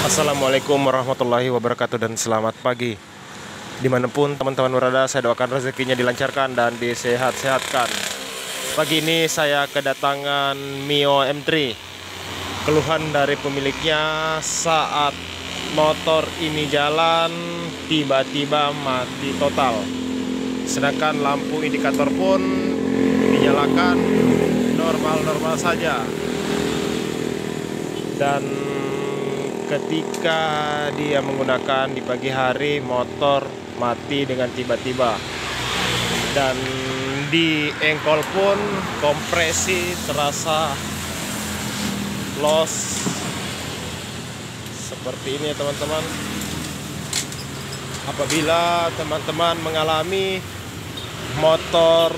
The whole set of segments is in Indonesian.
Assalamualaikum warahmatullahi wabarakatuh dan selamat pagi. Dimanapun teman-teman berada, saya doakan rezekinya dilancarkan dan disehat-sehatkan. Pagi ini saya kedatangan Mio M3. Keluhan dari pemiliknya saat motor ini jalan tiba-tiba mati total. Sedangkan lampu indikator pun dinyalakan normal-normal saja. Dan ketika dia menggunakan di pagi hari, motor mati dengan tiba-tiba. Dan di engkol pun kompresi terasa loss seperti ini ya teman-teman. Apabila teman-teman mengalami motor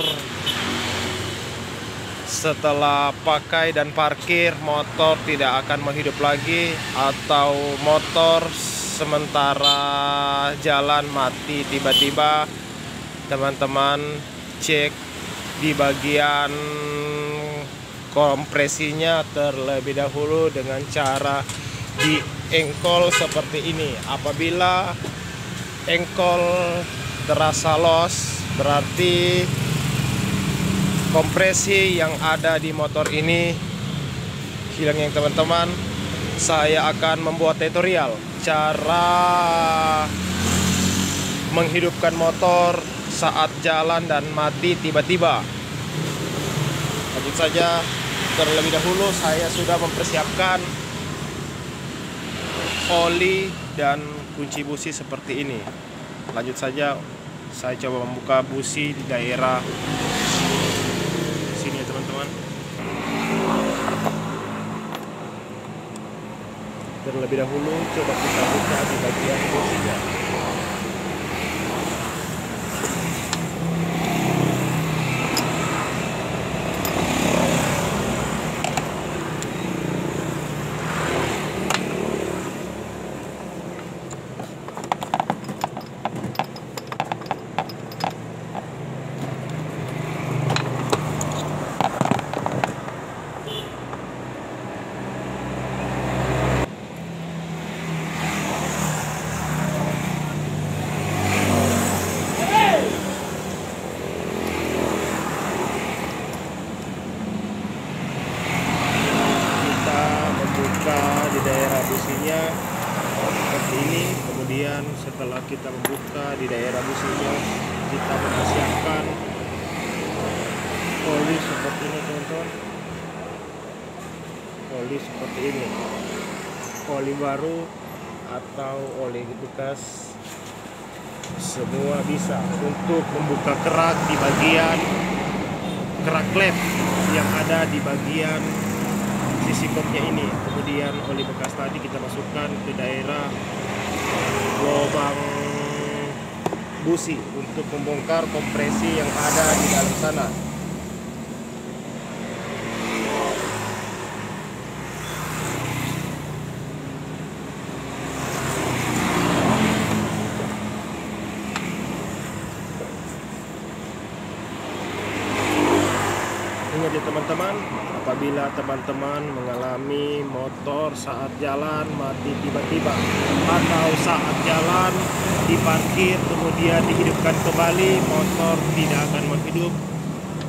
setelah pakai dan parkir motor tidak akan menghidup lagi, atau motor sementara jalan mati tiba-tiba, teman-teman cek di bagian kompresinya terlebih dahulu dengan cara di engkol seperti ini. Apabila engkol terasa loss, berarti kompresi yang ada di motor ini hilang ya teman-teman. Saya akan membuat tutorial cara menghidupkan motor saat jalan dan mati tiba-tiba. Lanjut saja. Terlebih dahulu saya sudah mempersiapkan oli dan kunci busi seperti ini. Lanjut saja, saya coba membuka busi di daerah sini ya teman-teman. Terlebih dahulu coba kita buka di bagian businya. Di daerah businya seperti ini. Kemudian setelah kita membuka di daerah businya, kita mempersiapkan oli seperti ini teman-teman. Oli seperti ini, oli baru atau oli bekas, semua bisa untuk membuka kerak di bagian kerak klep yang ada di bagian sisi kopnya ini. Kemudian oli bekas tadi kita masukkan ke daerah lubang busi untuk membongkar kompresi yang ada di dalam sana. Ingat ya teman-teman, apabila teman-teman mengalami motor saat jalan mati tiba-tiba, atau saat jalan diparkir kemudian dihidupkan kembali, motor tidak akan menghidup,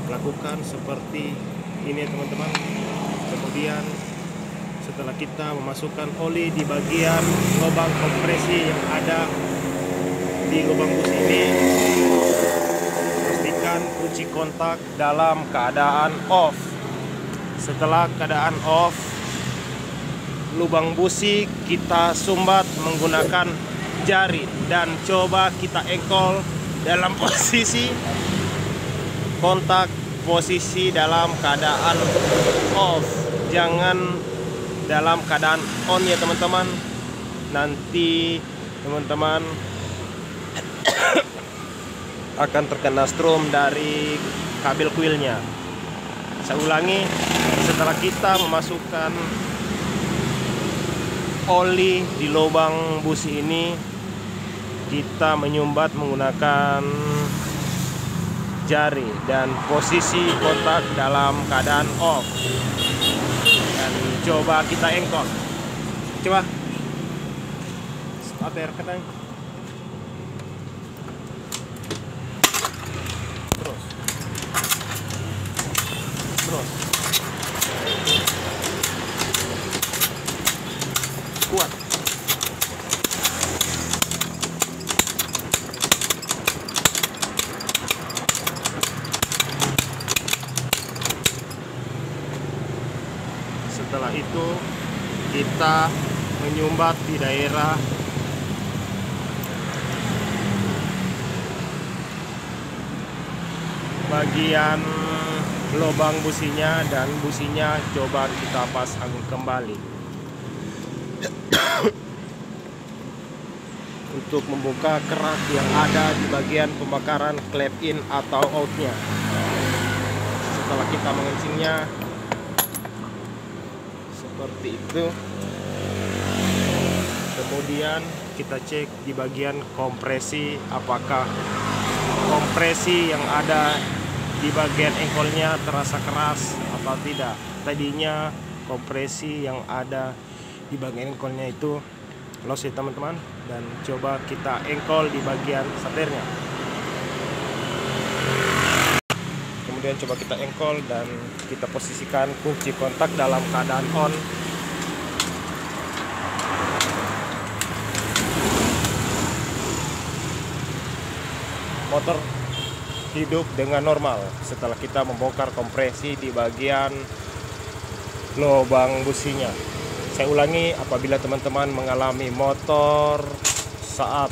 lakukan seperti ini teman-teman. Kemudian setelah kita memasukkan oli di bagian lubang kompresi yang ada di lubang bus ini, pastikan kunci kontak dalam keadaan off. Setelah keadaan off, lubang busi kita sumbat menggunakan jari dan coba kita engkol dalam posisi kontak, posisi dalam keadaan off, jangan dalam keadaan on ya teman-teman. Nanti teman-teman akan terkena strom dari kabel kuilnya. Saya ulangi, setelah kita memasukkan oli di lubang busi ini, kita menyumbat menggunakan jari dan posisi kontak dalam keadaan off. Dan coba kita engkol. Coba. ATR katanya. Terus kuat. Setelah itu kita menyumbat di daerah bagian lubang businya, dan businya coba kita pasang kembali untuk membuka kerak yang ada di bagian pembakaran clap in atau outnya. Setelah kita mengencingnya seperti itu, kemudian kita cek di bagian kompresi, apakah kompresi yang ada di bagian engkolnya terasa keras atau tidak. Tadinya kompresi yang ada di bagian engkolnya itu los ya teman-teman, dan coba kita engkol di bagian setirnya. Kemudian coba kita engkol dan kita posisikan kunci kontak dalam keadaan on. Motor hidup dengan normal setelah kita membongkar kompresi di bagian lubang businya. Saya ulangi, apabila teman-teman mengalami motor saat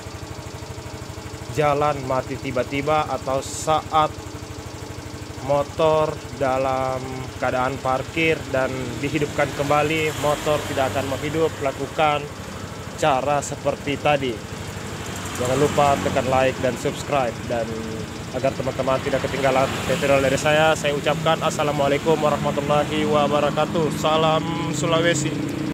jalan mati tiba-tiba, atau saat motor dalam keadaan parkir dan dihidupkan kembali, motor tidak akan menghidup, lakukan cara seperti tadi. Jangan lupa tekan like dan subscribe, dan agar teman-teman tidak ketinggalan tutorial dari saya ucapkan assalamualaikum warahmatullahi wabarakatuh. Salam Sulawesi.